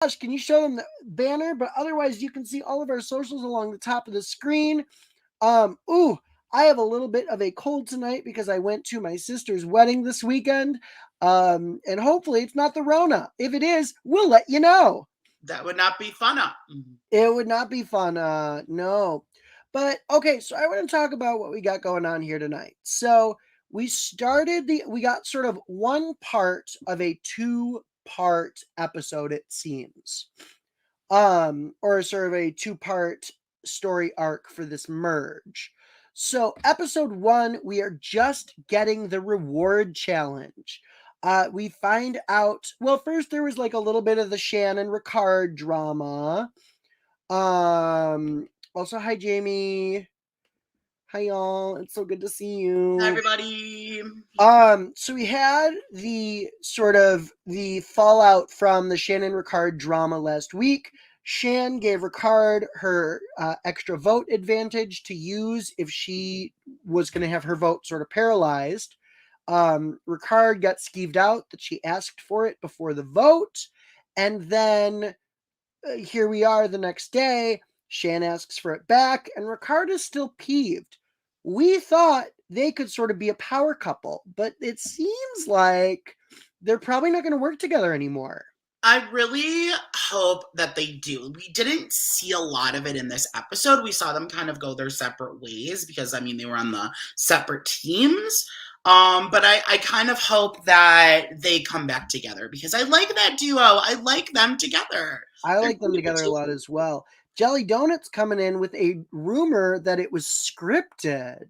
Josh, can you show them the banner? But otherwise, you can see all of our socials along the top of the screen. I have a little bit of a cold tonight because I went to my sister's wedding this weekend. And hopefully it's not the Rona. If it is, we'll let you know. That would not be fun. It would not be fun. No. But okay, so I want to talk about what we got going on here tonight. So we got sort of one part of a two-part episode, it seems. Or sort of a two-part story arc for this merge. So episode 1, we are just getting the reward challenge. We find out, well, first there was like a little bit of the Shannon Ricard drama. Also, hi Jamie. Hi y'all. It's so good to see you. Hi, everybody. So we had the sort of the fallout from the Shannon Ricard drama last week. Shan gave Ricard her extra vote advantage to use if she was going to have her vote sort of paralyzed. Ricard got skeeved out that she asked for it before the vote. And then here we are the next day. Shan asks for it back, and Ricard is still peeved. We thought they could sort of be a power couple, but it seems like they're probably not going to work together anymore. I really hope that they do. We didn't see a lot of it in this episode. We saw them kind of go their separate ways because, I mean, they were on the separate teams. But I kind of hope that they come back together because I like that duo. I like them together. I like them together a lot as well. Jelly Donut's coming in with a rumor that it was scripted,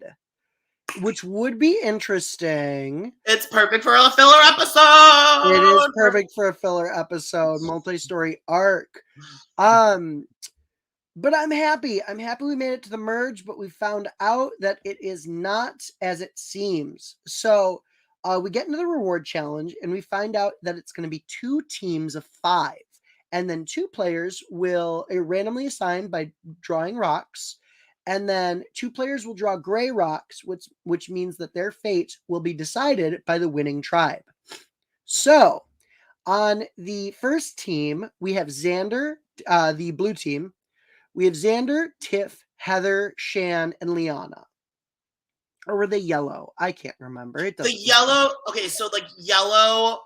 which would be interesting. It's perfect for a filler episode. It is perfect for a filler episode, multi-story arc. But I'm happy. I'm happy we made it to the merge, but we found out that it is not as it seems. So we get into the reward challenge, and we find out that it's going to be 2 teams of 5. And then 2 players will randomly assigned by drawing rocks. And then 2 players will draw gray rocks, which means that their fate will be decided by the winning tribe. So on the first team, we have Xander, the blue team. We have Xander, Tiff, Heather, Shan, and Liana. Or were they yellow? I can't remember. The yellow, okay, so like yellow.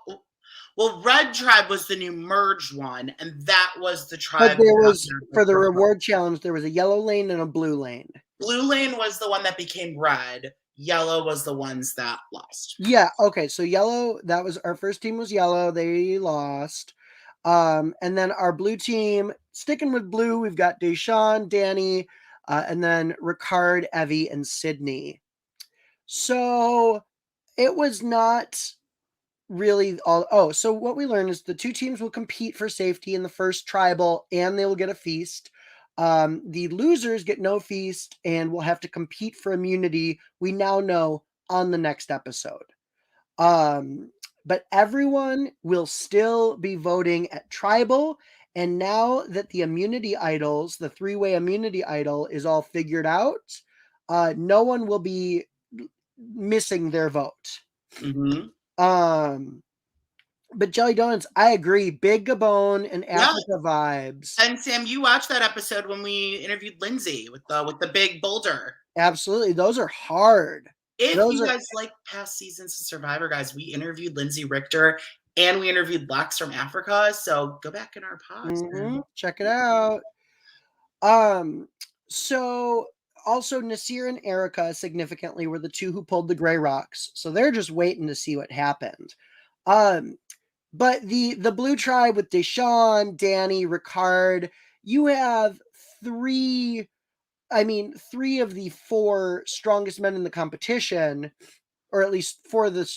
Well, red tribe was the new merged one, and that was the tribe. But there was, for the reward challenge, there was a yellow lane and a blue lane. Blue lane was the one that became red. Yellow was the ones that lost. Yeah, okay, so yellow, that was, our first team was yellow. They lost. And then our blue team, sticking with blue, we've got Deshawn, Danny, and then Ricard, Evie, and Sydney. So it was not really all. Oh, so what we learned is the 2 teams will compete for safety in the first tribal, and they will get a feast. The losers get no feast and will have to compete for immunity, we now know, on the next episode. But everyone will still be voting at tribal. And now that the immunity idols, the 3-way immunity idol is all figured out, no one will be missing their vote. Mm-hmm. But Jelly Donuts, I agree. Big Gabon and Africa vibes. And Sam, you watched that episode when we interviewed Lindsay with the big boulder. Absolutely. Those are hard. If you guys like past seasons of Survivor, guys, we interviewed Lindsay Richter and we interviewed Lex from Africa. So go back in our pods. Mm-hmm. Check it out. So also Nasir and Erica significantly were the 2 who pulled the gray rocks. So they're just waiting to see what happened. But the blue tribe with Deshawn, Danny, Ricard, you have 3 of the 4 strongest men in the competition, or at least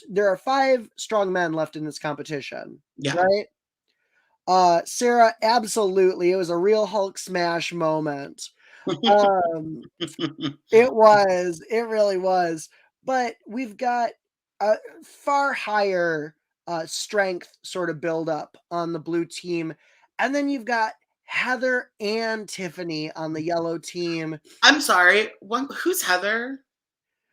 there are 5 strong men left in this competition. Yeah. Right? Sarah, absolutely. It was a real Hulk smash moment. It really was. But we've got a far higher strength sort of build up on the blue team. And then you've got Heather and Tiffany on the yellow team. I'm sorry. Who's Heather?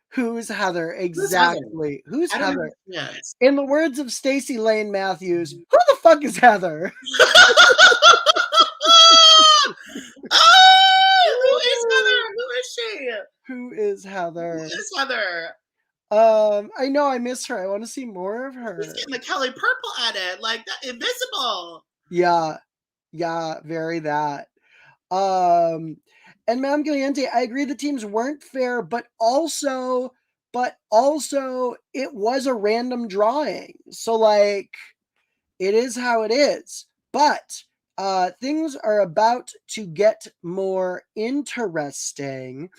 Who's Heather? Exactly. Who's Heather? Yes. In the words of Stacey Lane Matthews, who the fuck is Heather? Heather. I know, I miss her. I want to see more of She's her. getting the Kelly Purple edit, like that, invisible. Yeah, yeah, very that. Um, and Madame Caliente, I agree the teams weren't fair, but also it was a random drawing. So like it is how it is. But things are about to get more interesting.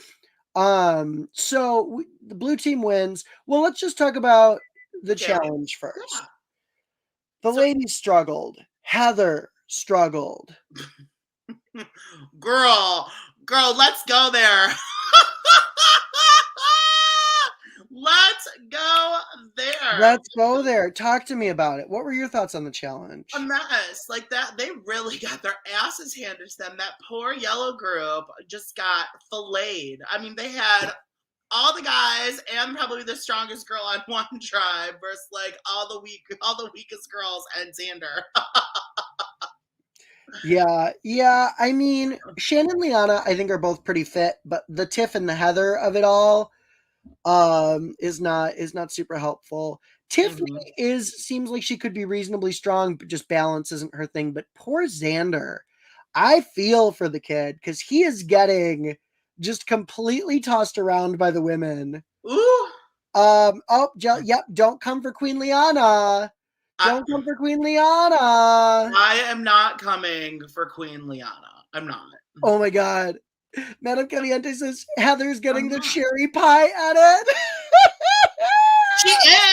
The blue team wins. Well, let's just talk about the challenge first. Yeah. The So, ladies struggled. Heather struggled. girl, let's go there. Let's go there. Let's go there. Talk to me about it. What were your thoughts on the challenge? A mess like that. They really got their asses handed to them. That poor yellow group just got filleted. I mean, they had all the guys and probably the strongest girl on one tribe versus like all the weakest girls and Xander. Yeah. I mean, Shannon and Liana, I think, are both pretty fit, but the Tiff and the Heather of it all is not super helpful. Tiffany seems like she could be reasonably strong, but just balance isn't her thing. But poor Xander, I feel for the kid because he is getting just completely tossed around by the women. Ooh. Yep. Don't come for Queen Liana. Don't come for Queen Liana. I am not coming for Queen Liana. I'm not. Oh my god. Madame Caliente says Heather's getting the cherry pie edit.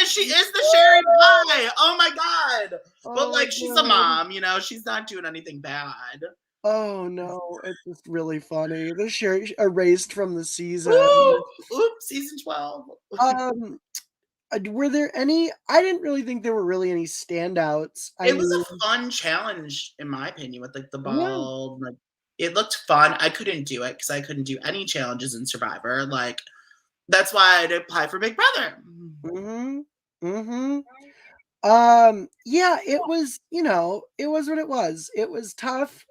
She is the sherry pie. Oh my god. But like she's a mom, you know, she's not doing anything bad. Oh no, it's just really funny. The sherry erased from the season. Oops, season 12. Were there any? I didn't really think there were really any standouts. It was a fun challenge, in my opinion, with like the ball. Like it looked fun. I couldn't do it because I couldn't do any challenges in Survivor. Like that's why I'd apply for Big Brother. Yeah, it was, it was what it was. It was tough.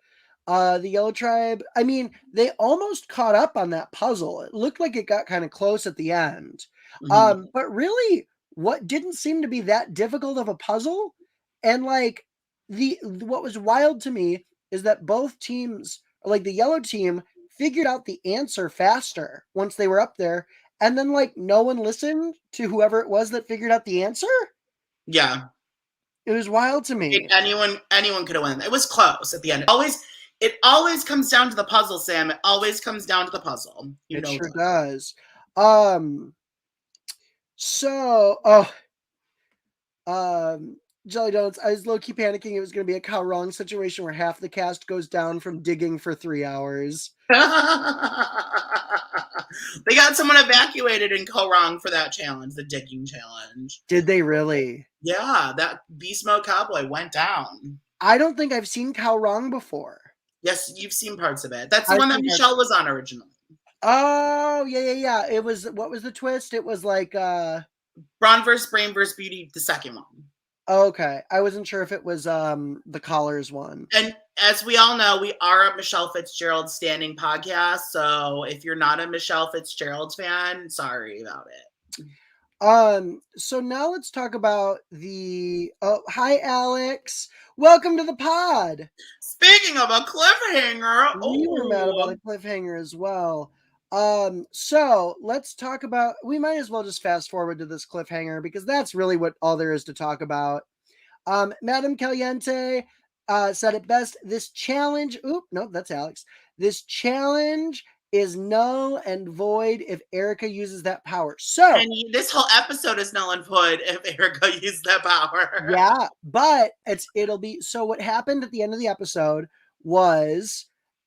The Yellow Tribe, I mean, they almost caught up on that puzzle. It looked like it got kind of close at the end. But really, what didn't seem to be that difficult of a puzzle, and like what was wild to me is that both teams, like the yellow team, figured out the answer faster once they were up there, and then like no one listened to whoever it was that figured out the answer. Yeah. It was wild to me. Anyone could have won. It was close at the end. It always comes down to the puzzle, Sam. It always comes down to the puzzle. It sure that. does. Jelly Donuts, I was low-key panicking it was going to be a Cow Wrong situation where half the cast goes down from digging for 3 hours. They got someone evacuated in Cow Wrong for that challenge, the digging challenge. Did they really? Yeah, that Beast Mode Cowboy went down. I don't think I've seen Cow Wrong before. Yes, you've seen parts of it. That's the one that Michelle was on originally. Oh, yeah. It was, what was the twist? It was like Brawn vs. Brain vs. Beauty, the second one. Okay. I wasn't sure if it was the Collars one. And as we all know, we are a Michelle Fitzgerald standing podcast. So if you're not a Michelle Fitzgerald fan, sorry about it. So now let's talk about hi Alex. Welcome to the pod. Speaking of a cliffhanger. We were mad about a cliffhanger as well. So let's talk about, we might as well just fast forward to this cliffhanger because that's really what all there is to talk about. Madame Caliente said it best. This challenge, that's Alex. This challenge is null and void if Erica uses that power. So, and this whole episode is null and void if Erica uses that power. Yeah, but it'll be, so what happened at the end of the episode was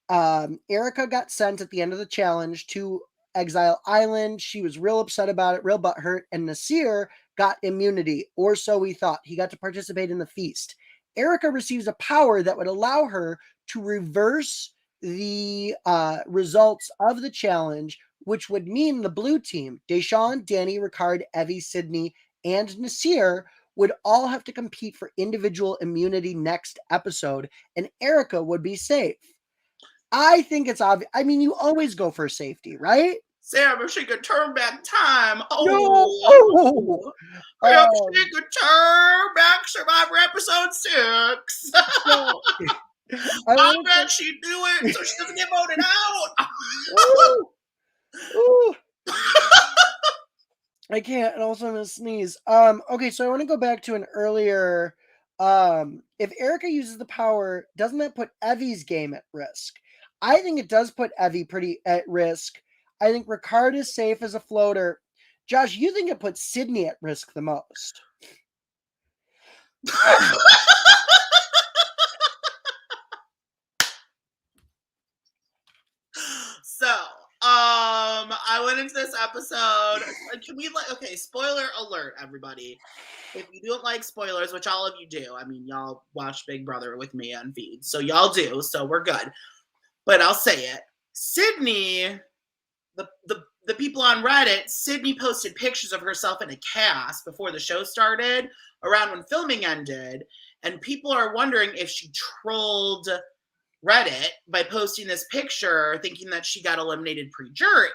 Erica got sent at the end of the challenge to Exile Island. She was real upset about it, real butthurt, and Nasir got immunity, or so we thought. He got to participate in the feast. Erica receives a power that would allow her to reverse the results of the challenge, which would mean the blue team, Deshawn, Danny, Ricard, Evie, Sydney, and Nasir, would all have to compete for individual immunity next episode, and Erica would be safe. I think it's obvious. I mean, you always go for safety, right? Sam, if she could turn back time. No. Oh. If she Um, could turn back Survivor episode 6. so I I want bet she'd do it so she doesn't get voted out. to. Ooh. I can't, and also I'm gonna sneeze. Okay, so I want to go back to an earlier. If Erica uses the power, doesn't that put Evie's game at risk? I think it does put Evie pretty at risk. I think Ricard is safe as a floater. Josh, you think it puts Sydney at risk the most? So, I went into this episode. Can we okay, spoiler alert, everybody. If you don't like spoilers, which all of you do, I mean, y'all watch Big Brother with me on feed, so y'all do, so we're good. But I'll say it. Sydney, the people on Reddit, Sydney posted pictures of herself in a cast before the show started, around when filming ended, and people are wondering if she trolled Reddit by posting this picture thinking that she got eliminated pre-jury.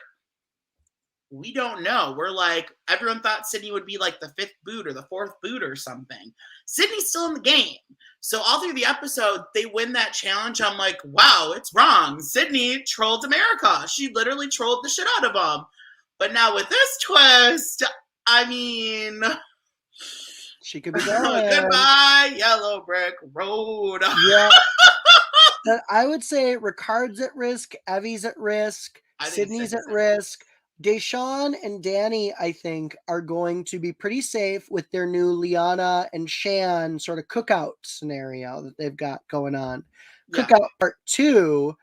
We don't know. We're like, everyone thought Sydney would be like the 5th boot or the 4th boot or something. Sydney's still in the game. So all through the episode, they win that challenge. I'm like, wow, it's wrong. Sydney trolled America. She literally trolled the shit out of them. But now with this twist, I mean, She could be gone. goodbye, Yellow Brick Road. Yeah. But I would say Ricard's at risk, Evie's at risk, Sydney's at risk. Deshawn and Danny, I think, are going to be pretty safe with their new Liana and Shan sort of cookout scenario that they've got going on. Yeah. Cookout part 2,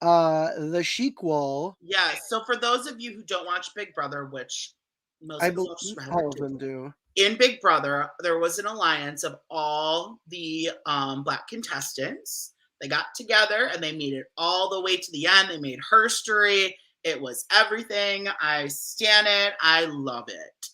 the sequel. Yeah, so for those of you who don't watch Big Brother, which most I believe all of them do. In Big Brother, there was an alliance of all the Black contestants. They got together and they made it all the way to the end. They made herstory. It was everything. I stan it. I love it.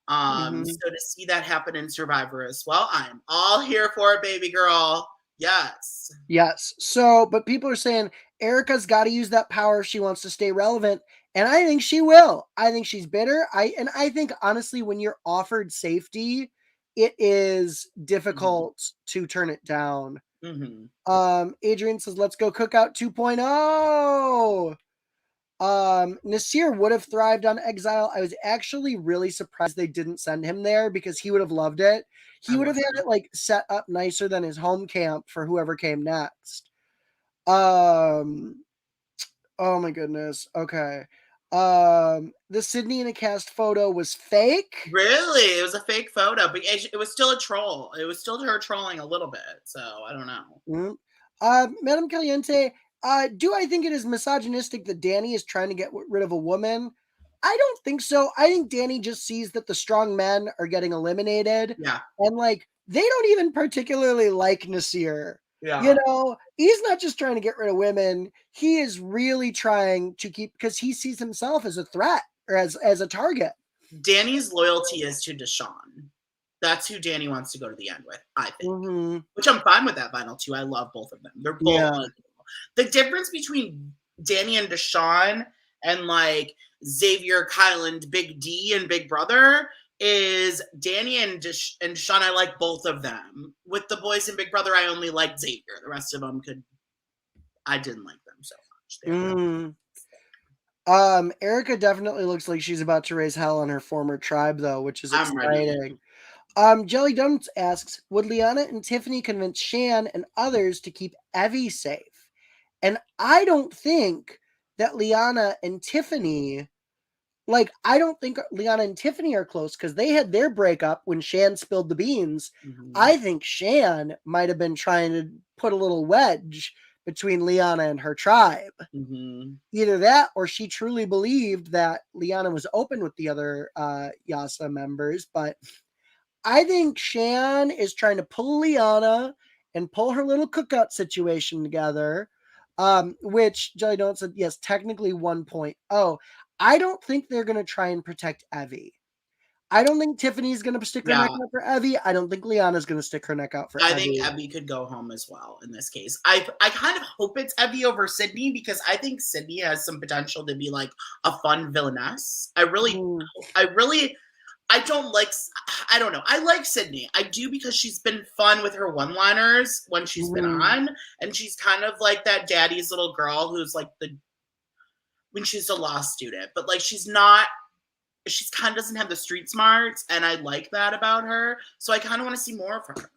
So to see that happen in Survivor as well, I'm all here for it, baby girl. Yes. Yes. So, but people are saying Erica's got to use that power if she wants to stay relevant. And I think she will. I think she's bitter. I think honestly, when you're offered safety, it is difficult to turn it down. Adrian says, let's go Cookout 2.0. Nasir would have thrived on Exile. I was actually really surprised they didn't send him there because he would have loved it. He would have had it like set up nicer than his home camp for whoever came next. Oh my goodness. Okay. The Sydney in a cast photo was fake. Really? It was a fake photo, but it was still a troll. It was still her trolling a little bit. So I don't know. Madame Caliente, do I think it is misogynistic that Danny is trying to get rid of a woman? I don't think so. I think Danny just sees that the strong men are getting eliminated. Yeah. And like, they don't even particularly like Nasir. Yeah. You know, he's not just trying to get rid of women. He is really trying to keep, because he sees himself as a threat or as a target. Danny's loyalty is to Deshawn. That's who Danny wants to go to the end with, I think. Which I'm fine with that vinyl too. I love both of them. They're both equal. The difference between Danny and Deshawn and like Xavier, Kyland, Big D, and Big Brother is Danny and Deshawn. I like both of them. With the boys in Big Brother, I only liked Xavier. The rest of them I didn't like them so much. Erica definitely looks like she's about to raise hell on her former tribe, though, which is exciting. Jelly Donuts asks, would Liana and Tiffany convince Shan and others to keep Evie safe? And I don't think that Liana and Tiffany, I don't think Liana and Tiffany are close because they had their breakup when Shan spilled the beans. I think Shan might have been trying to put a little wedge between Liana and her tribe. Either that or she truly believed that Liana was open with the other Yasa members. But I think Shan is trying to pull Liana and pull her little cookout situation together. Which Jelly Donut said, yes, technically 1.0. I don't think they're going to try and protect Evie. I don't think Tiffany's going to stick her Yeah. neck out for Evie. I don't think Liana's going to stick her neck out for I Evie. think Evie could go home as well in this case. I kind of hope it's Evie over Sydney because I think Sydney has some potential to be like a fun villainess. I don't like. I don't know. I like Sydney. I do because she's been fun with her one-liners when she's been on, and she's kind of like that daddy's little girl who's like when she's a law student, but like she's not. She's kind of doesn't have the street smarts, and I like that about her. So I kind of want to see more of her.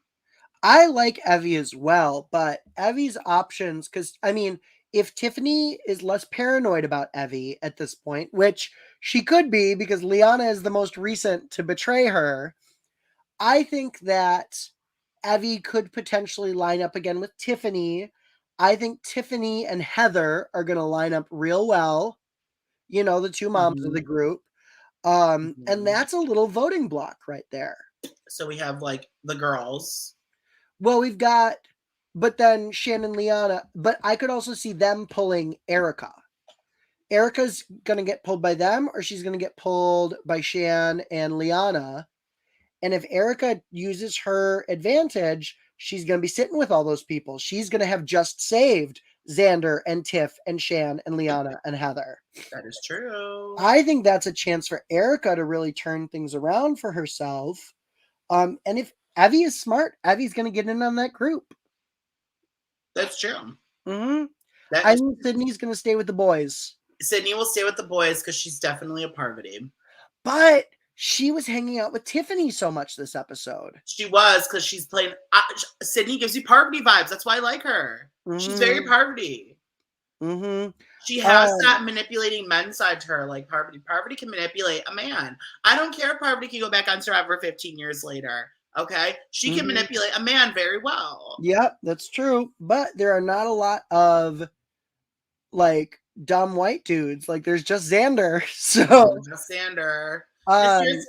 I like Evie as well, but Evie's options, because I mean, if Tiffany is less paranoid about Evie at this point, which she could be because Liana is the most recent to betray her, I think that Evie could potentially line up again with Tiffany. I think Tiffany and Heather are going to line up real well. You know, the two moms of the group. And that's a little voting block right there. So we have like the girls. Well, we've got, but then Shannon, Liana, but I could also see them pulling Erica. Erica's going to get pulled by them, or she's going to get pulled by Shan and Liana. And if Erica uses her advantage, she's going to be sitting with all those people. She's going to have just saved Xander and Tiff and Shan and Liana and Heather. That is true. I think that's a chance for Erica to really turn things around for herself. And if Evie is smart, Evie's going to get in on that group. That's true. Mm-hmm. I think Sydney's going to stay with the boys. Sydney will stay with the boys because she's definitely a Parvati. But she was hanging out with Tiffany so much this episode. She was because she's playing. Sydney gives you Parvati vibes. That's why I like her. Mm-hmm. She's very Parvati. Mm-hmm. She has that manipulating men side to her, like Parvati. Parvati can manipulate a man. I don't care if Parvati can go back on Survivor 15 years later. Okay? She can manipulate a man very well. Yep, that's true. But there are not a lot of, like, dumb white dudes. Like, there's just Xander. So just Xander.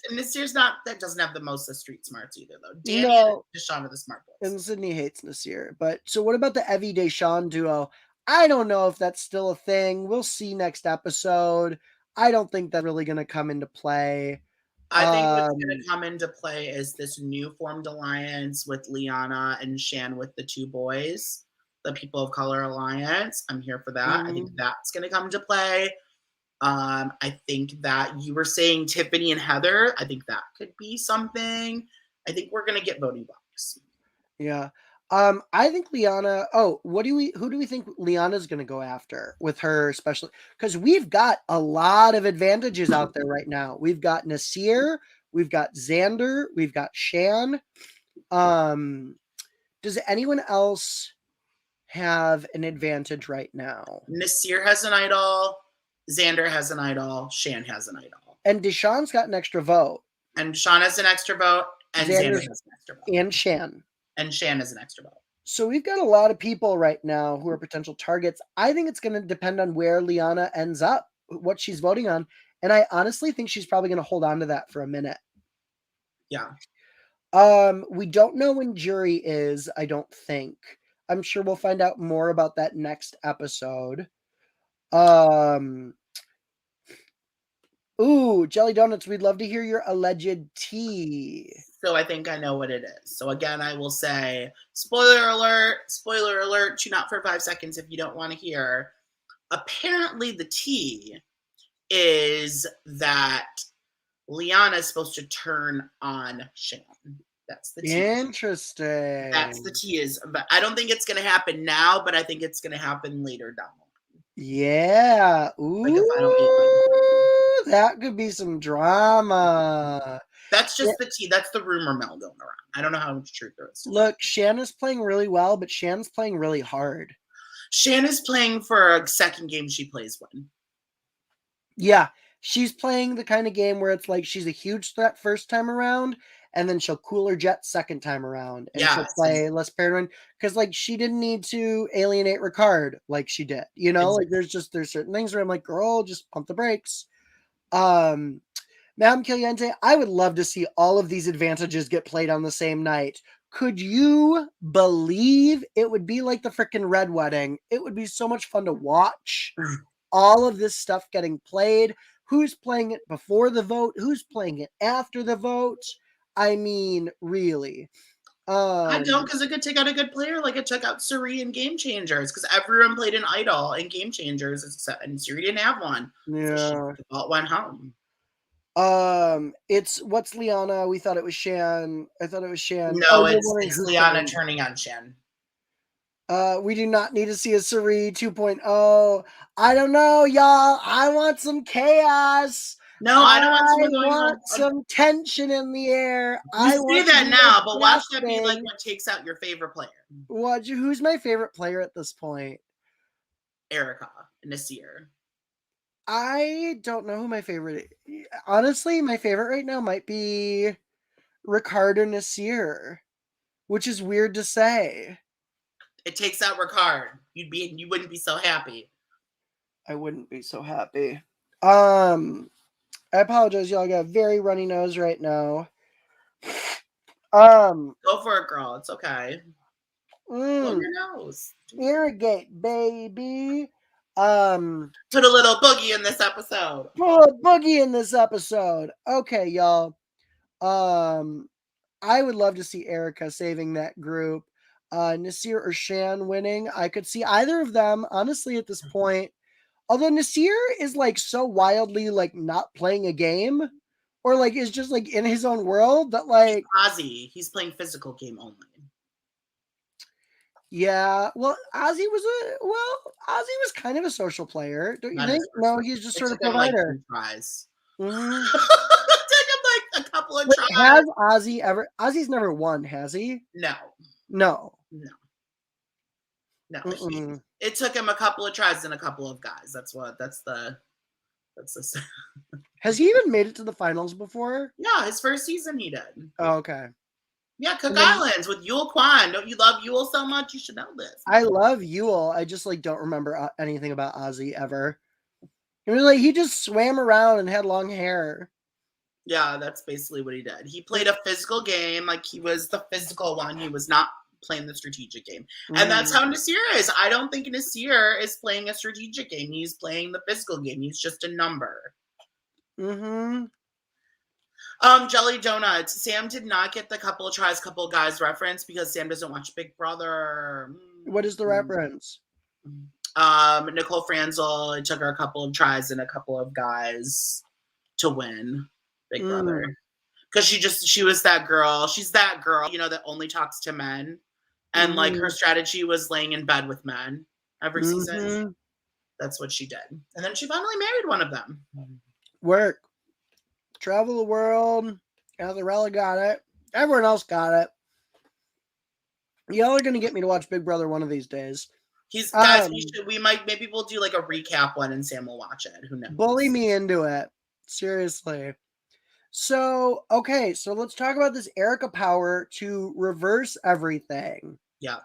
Nasir's not, that doesn't have the most of street smarts either, though. Danny and Deshawn are the smart boys. And Sydney hates Nasir. But so what about the Evie Deshawn duo? I don't know if that's still a thing. We'll see next episode. I don't think that's really going to come into play. I think what's going to come into play is this new formed alliance with Liana and Shan with the two boys, the People of Color Alliance. I'm here for that. I think that's going to come into play. I think that you were saying Tiffany and Heather. I think that could be something. I think we're going to get voting blocks. Yeah. I think Liana. Oh, who do we think Liana's going to go after with her special? Because we've got a lot of advantages out there right now. We've got Nasir, we've got Xander, we've got Shan. Does anyone else have an advantage right now? Nasir has an idol. Xander has an idol. Shan has an idol. And Deshawn's got an extra vote. And Deshawn has an extra vote. And Xander has an extra vote. And Shan. And Shan has an extra vote. So we've got a lot of people right now who are potential targets. I think it's going to depend on where Liana ends up, what she's voting on. And I honestly think she's probably going to hold on to that for a minute. Yeah. We don't know when jury is, I don't think. I'm sure we'll find out more about that next episode. Ooh, Jelly Donuts, we'd love to hear your alleged tea. So I think I know what it is. So again, I will say, spoiler alert, tune out for 5 seconds if you don't want to hear. Apparently the tea is that Liana is supposed to turn on Shan. That's the tea. Interesting. That's the tea is, but I don't think it's going to happen now, but I think it's going to happen later down the line. Yeah. Ooh, like that could be some drama. That's just the tea. That's the rumor mill going around. I don't know how much truth there is. Look, Shan is playing really well, but Shan's playing really hard. Shan is playing for a second game she plays when. Yeah, she's playing the kind of game where it's like she's a huge threat first time around, and then she'll cool her jet second time around, and she'll play less paranoid because like she didn't need to alienate Ricard like she did. You know, like there's certain things where I'm like, girl, just pump the brakes. Madame Caliente, I would love to see all of these advantages get played on the same night. Could you believe it would be like the freaking Red Wedding? It would be so much fun to watch all of this stuff getting played. who's playing it before the vote, who's playing it after the vote. I mean, really. I don't, because it could take out a good player like it took out Suri in Game Changers, because everyone played an idol in Game Changers, and Suri didn't have one. Yeah. So she went home. It's what's Liana? We thought it was Shan. I thought it was Shan. No, it's Liana turning on Shan. We do not need to see a Suri 2.0. I don't know, y'all. I want some chaos. No, I don't want someone I want some tension in the air. You say that now, but watch that be like what takes out your favorite player. Who's my favorite player at this point? Erica and Nasir. I don't know who my favorite is. Honestly, my favorite right now might be Ricardo Nasir, which is weird to say. It takes out Ricard. You wouldn't be so happy. I wouldn't be so happy. I apologize, y'all. I got a very runny nose right now. Go for it, girl. It's okay. Blow your nose. Irrigate, baby. Put a little boogie in this episode. Put a boogie in this episode. Okay, y'all. I would love to see Erica saving that group. Nasir or Shan winning. I could see either of them, honestly, at this point. Although Nasir is like so wildly like not playing a game, or like is just like in his own world that like Ozzy, he's playing physical game only. Yeah, well, Ozzy was kind of a social player, don't you think? No, he's just sort of provider. Like tries. Mm-hmm. Took him like a couple of tries. Has Ozzy ever? Ozzy's never won, has he? No. It took him a couple of tries and a couple of guys. That's the. Has he even made it to the finals before? Yeah, his first season he did. Oh, okay. Yeah, Cook Islands with Yule Kwan. Don't you love Yule so much? You should know this. I love Yule. I just like don't remember anything about Ozzy ever. It was like he just swam around and had long hair. Yeah, that's basically what he did. He played a physical game, like he was the physical one. He was not playing the strategic game. And that's how Nasir is. I don't think Nasir is playing a strategic game. He's playing the physical game. He's just a number. Mm-hmm. Jelly Donuts. Sam did not get the couple of tries, couple of guys reference because Sam doesn't watch Big Brother. What is the reference? Nicole Franzel, it took her a couple of tries and a couple of guys to win Big Brother. Because she was that girl. She's that girl, that only talks to men. And like her strategy was laying in bed with men every season. That's what she did. And then she finally married one of them. Work. Travel the world. Azarella got it. Everyone else got it. Y'all are going to get me to watch Big Brother one of these days. Guys, maybe we'll do like a recap one and Sam will watch it. Who knows? Bully me into it. Seriously. So, okay. So let's talk about this Erica power to reverse everything. Yeah.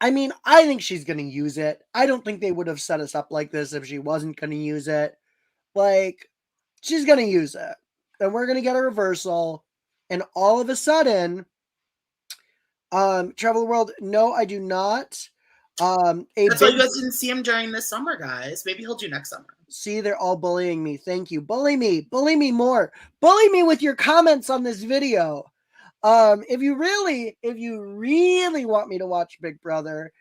I mean, I think she's going to use it. I don't think they would have set us up like this if she wasn't going to use it. Like, she's going to use it. And we're going to get a reversal. And all of a sudden, travel the world. No, I do not. That's why you guys didn't see him during this summer, guys. Maybe he'll do next summer. See, they're all bullying me. Thank you. Bully me more. Bully me with your comments on this video. If you really want me to watch Big Brother,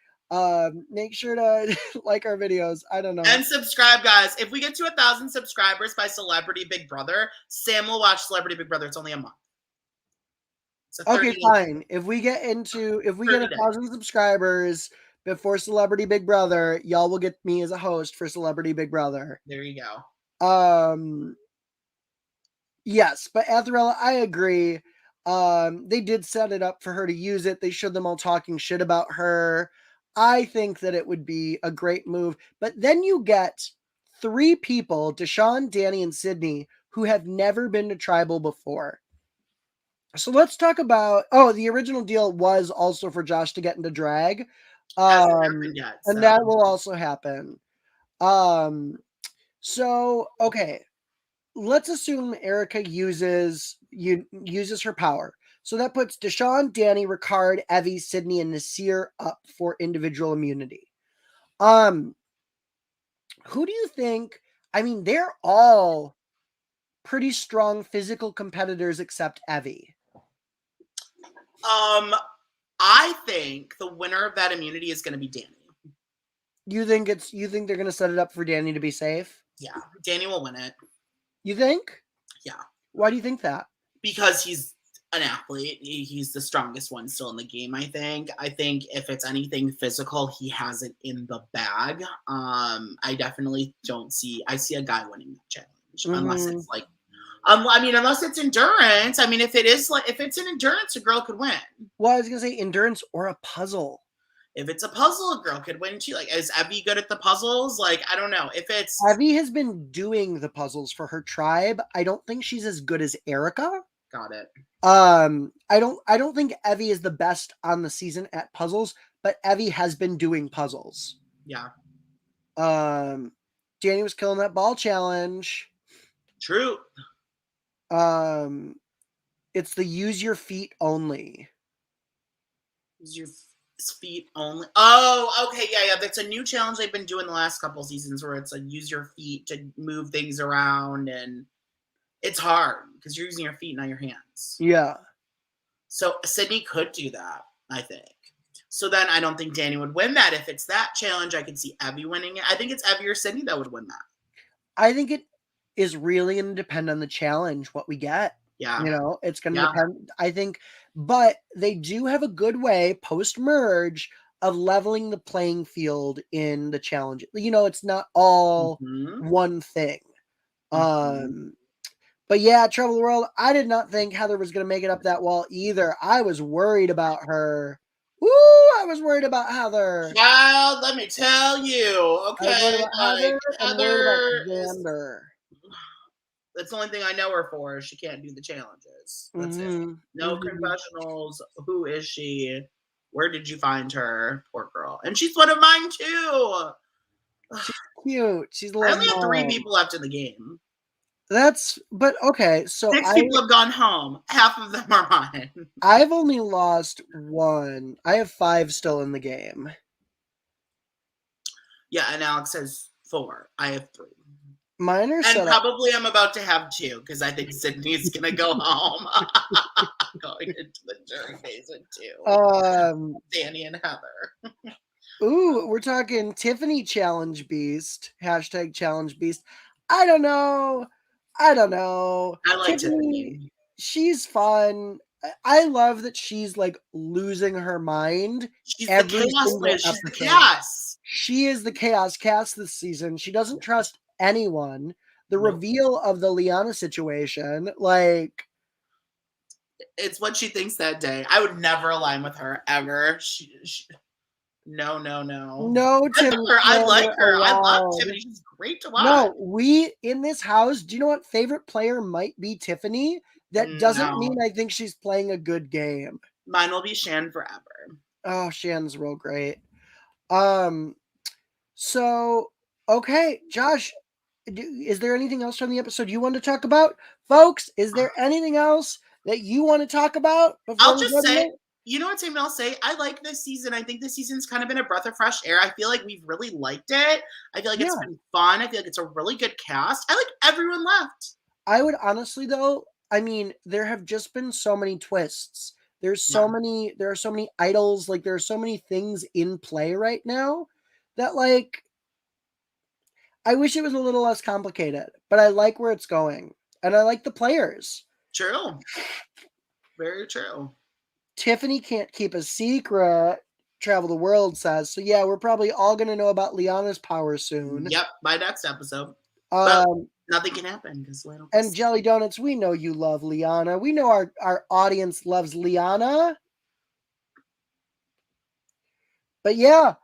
make sure to like our videos. I don't know. And subscribe, guys. If we get to 1,000 subscribers by Celebrity Big Brother, Sam will watch Celebrity Big Brother. It's only a month. Okay, fine. If we get 1,000 subscribers before Celebrity Big Brother, y'all will get me as a host for Celebrity Big Brother. There you go. Yes, but Azarella, I agree. They did set it up for her to use it. They showed them all talking shit about her. I think that it would be a great move. But then you get 3 people, Deshawn, Danny, and Sydney, who have never been to Tribal before. So let's talk about, the original deal was also for Josh to get into drag. And that will also happen. So, okay. Let's assume Erica uses her power. So that puts Deshawn, Danny, Ricard, Evie, Sydney, and Nasir up for individual immunity. Who do you think? I mean, they're all pretty strong physical competitors except Evie. I think the winner of that immunity is going to be Danny. You think they're going to set it up for Danny to be safe? Yeah, Danny will win it. You think? Yeah. Why do you think that? Because he's an athlete. He's the strongest one still in the game, I think. I think if it's anything physical, he has it in the bag. I definitely don't see... I see a guy winning that challenge. Unless it's like... unless it's endurance. I mean, if it's an endurance, a girl could win. Well, I was going to say endurance or a puzzle. If it's a puzzle, a girl could win too. Like, is Evie good at the puzzles? Like, I don't know. If it's... Evie has been doing the puzzles for her tribe. I don't think she's as good as Erica. Got it. I don't think Evie is the best on the season at puzzles, but Evie has been doing puzzles. Yeah. Danny was killing that ball challenge. True. It's the use your feet only. Use your feet only. Oh, okay, yeah. That's a new challenge they've been doing the last couple seasons, where it's like use your feet to move things around, and it's hard because you're using your feet, not your hands. Yeah. So Sydney could do that, I think. So then I don't think Danny would win that. If it's that challenge, I could see Evie winning it. I think it's Evie or Sydney that would win that. I think it is really going to depend on the challenge, what we get. Yeah. You know, it's going to depend, I think. But they do have a good way post-merge of leveling the playing field in the challenge. You know, it's not all one thing. But yeah, Trouble the World, I did not think Heather was going to make it up that wall either. I was worried about her. Woo! I was worried about Heather. Child, let me tell you. Okay. Heather and Xander. That's the only thing I know her for. She can't do the challenges. That's it. No confessionals. Who is she? Where did you find her? Poor girl. And she's one of mine too. She's cute. She's I only have 3 people left in the game. But okay, so 6 people have gone home. Half of them are mine. I've only lost 1. I have 5 still in the game. Yeah, and Alex has 4. I have 3. Mine are and probably I'm about to have 2 because I think Sydney's gonna go home. Going into the jury phase in 2. Danny and Heather. Ooh, we're talking Tiffany Challenge Beast. # Challenge Beast. I don't know. I like Tiffany. She's fun. I love that she's like losing her mind. She's the chaos man. She's the chaos. She is the chaos cast this season. She doesn't trust anyone. The reveal of the Liana situation, like, it's what she thinks that day. I would never align with her ever. No. Tiffany. I like her. I love Tiffany. She's great to watch. No, we in this house, do you know what favorite player might be Tiffany? That doesn't mean I think she's playing a good game. Mine will be Shan forever. Oh, Shan's real great. So, okay, Josh, is there anything else from the episode you want to talk about? Folks, is there anything else that you want to talk about? I'll just say, you know what I'll say? I like this season. I think this season's kind of been a breath of fresh air. I feel like we've really liked it. I feel like it's been fun. I feel like it's a really good cast. I like everyone left. I would honestly, though, I mean, there have just been so many twists. There are so many idols. Like, there are so many things in play right now that, like, I wish it was a little less complicated, but I like where it's going. And I like the players. True. Very true. Tiffany can't keep a secret, Travel the World says. So yeah, we're probably all going to know about Liana's power soon. Yep, by next episode. But nothing can happen because and Jelly Donuts, we know you love Liana. We know our audience loves Liana. But yeah.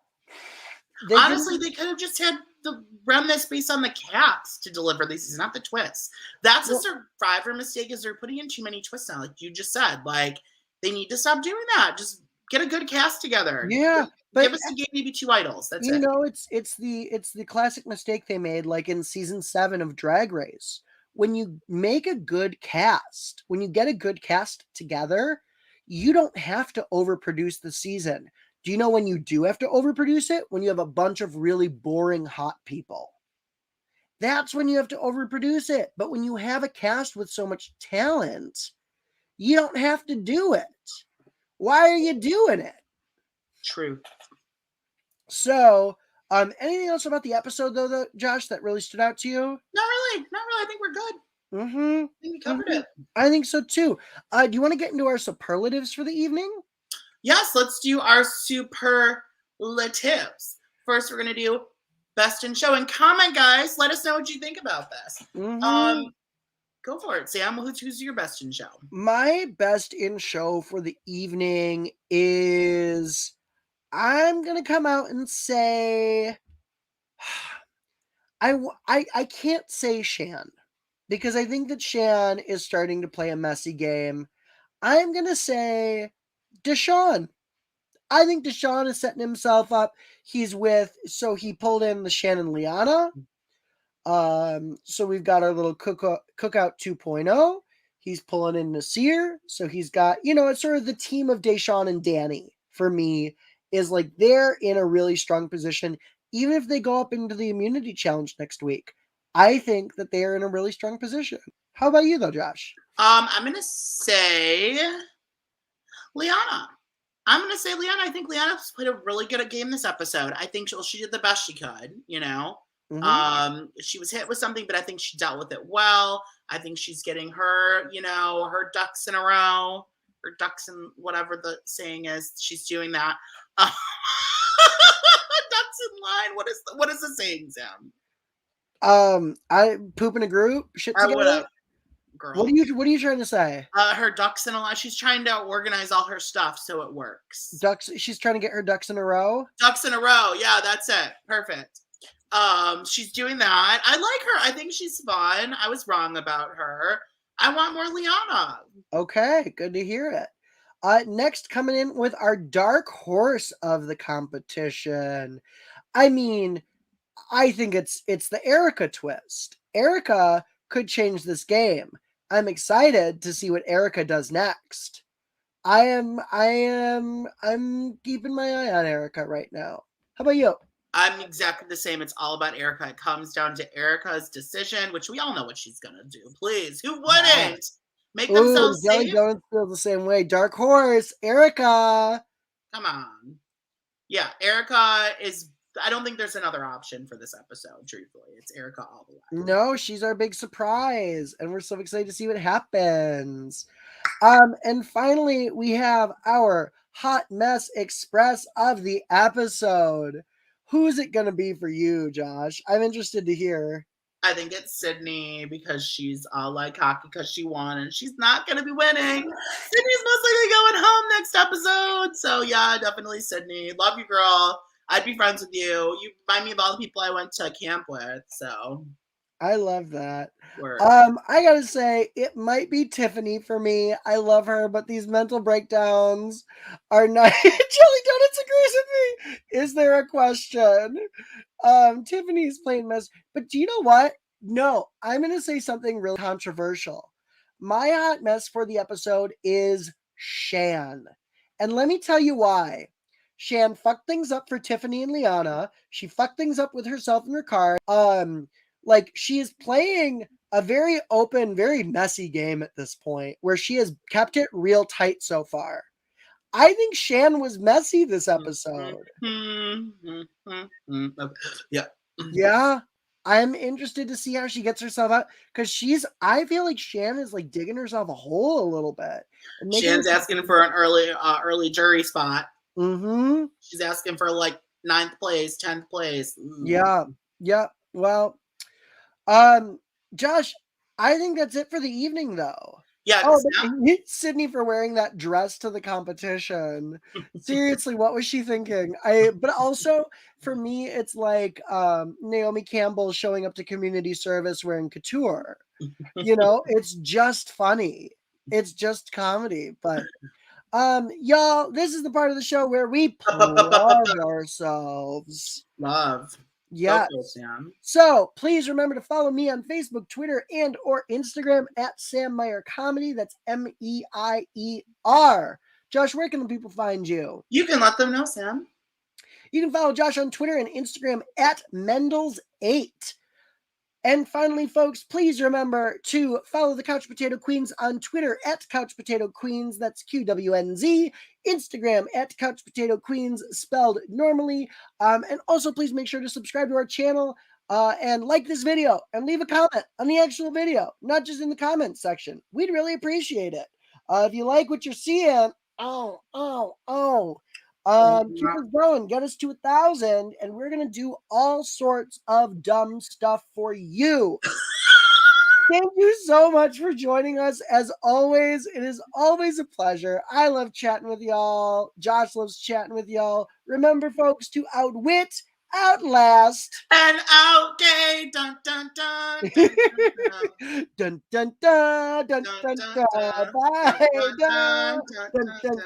Honestly, they could have just had the run this based on the cast to deliver these, not the twists. That's a Survivor mistake, is they're putting in too many twists now, like you just said. Like, they need to stop doing that. Just get a good cast together. Yeah. But give us a game, maybe 2 idols. That's it. You know, it's the classic mistake they made, like in season 7 of Drag Race. When you make a good cast, when you get a good cast together, you don't have to overproduce the season. Do you know when you do have to overproduce it? When you have a bunch of really boring hot people. that's when you have to overproduce it. But when you have a cast with so much talent, you don't have to do it. Why are you doing it? True. So, anything else about the episode though, Josh, that really stood out to you? Not really. Not really. I think we're good. Mm-hmm. I think we covered it. I think so too. Do you want to get into our superlatives for the evening? Yes, let's do our superlatives. First, we're going to do best in show. And comment, guys. Let us know what you think about this. Go for it, Sam. Who's your best in show? My best in show for the evening is, I'm going to come out and say, I can't say Shan, because I think that Shan is starting to play a messy game. I'm going to say Deshaun. I think Deshaun is setting himself up. He pulled in the Shan and Liana. So we've got our little cookout 2.0. He's pulling in Nasir. So he's got, it's sort of the team of Deshaun and Danny, for me, is like they're in a really strong position. Even if they go up into the immunity challenge next week, I think that they are in a really strong position. How about you though, Josh? I'm going to say Liana. I think Liana's played a really good game this episode. I think she did the best she could, She was hit with something, but I think she dealt with it well. I think she's getting her, her ducks in a row, or ducks in whatever the saying is. She's doing that. Ducks in line. What is the saying, Sam? I poop in a group, shit together. Whatever, girl. What are you trying to say? Her ducks in a line. She's trying to organize all her stuff so it works. She's trying to get her ducks in a row. Ducks in a row. Yeah, that's it. Perfect. She's doing that. I like her. I think she's fun. I was wrong about her. I want more Liana. Okay, good to hear it. Next, coming in with our dark horse of the competition. I mean, I think it's the Erica twist. Erica could change this game. I'm excited to see what Erica does next. I'm keeping my eye on Erica right now. How about you? I'm exactly the same. It's all about Erica. It comes down to Erica's decision, which we all know what she's gonna do. Please, who wouldn't make themselves safe? Don't feel the same way. Dark horse, Erica. Come on. Yeah, Erica is. I don't think there's another option for this episode. Truthfully, it's Erica all the way. No, she's our big surprise, and we're so excited to see what happens. And finally, we have our hot mess express of the episode. Who is it going to be for you, Josh? I'm interested to hear. I think it's Sydney, because she's all like cocky because she won, and she's not going to be winning. Sydney's most likely going home next episode. So yeah, definitely Sydney. Love you, girl. I'd be friends with you. You remind me of all the people I went to camp with. So I love that. Word. I gotta say, it might be Tiffany for me. I love her, but these mental breakdowns are not. Jelly Donuts agrees with me. Is there a question? Tiffany's playing mess, but do you know what? No, I'm gonna say something really controversial. My hot mess for the episode is Shan, and let me tell you why. Shan fucked things up for Tiffany and Liana. She fucked things up with herself and Ricard. Like, she is playing a very open, very messy game at this point, where she has kept it real tight so far. I think Shan was messy this episode. Yeah. Yeah. I'm interested to see how she gets herself out, because I feel like Shan is like digging herself a hole a little bit. Shan's asking for an early jury spot. Mm-hmm. She's asking for like 9th place, 10th place. Yeah. Well, Josh, I think that's it for the evening, though. Yeah. Sydney for wearing that dress to the competition. Seriously, what was she thinking? But also for me, it's like Naomi Campbell showing up to community service wearing couture. It's just funny. It's just comedy. But y'all, this is the part of the show where we plug ourselves. Love. Yeah. So please remember to follow me on Facebook, Twitter, and or Instagram at Sam Meier Comedy. That's Meier. Josh, where can people find you? You can let them know, Sam. You can follow Josh on Twitter and Instagram at Mendels8. And finally, folks, please remember to follow the Couch Potato Queens on Twitter at Couch Potato Queens. That's QWNZ. Instagram at Couch Potato Queens, spelled normally. And also, please make sure to subscribe to our channel and like this video and leave a comment on the actual video, not just in the comments section. We'd really appreciate it. If you like what you're seeing, keep us going, get us to 1,000, and we're gonna do all sorts of dumb stuff for you. Thank you so much for joining us. As always, it is always a pleasure. I love chatting with y'all. Josh loves chatting with y'all. Remember, folks, to outwit, outlast, and okay. Dun dun dun dun dun dun dun dun dun dun dun. Bye. dun dun dun dun Dun dun dun. dun.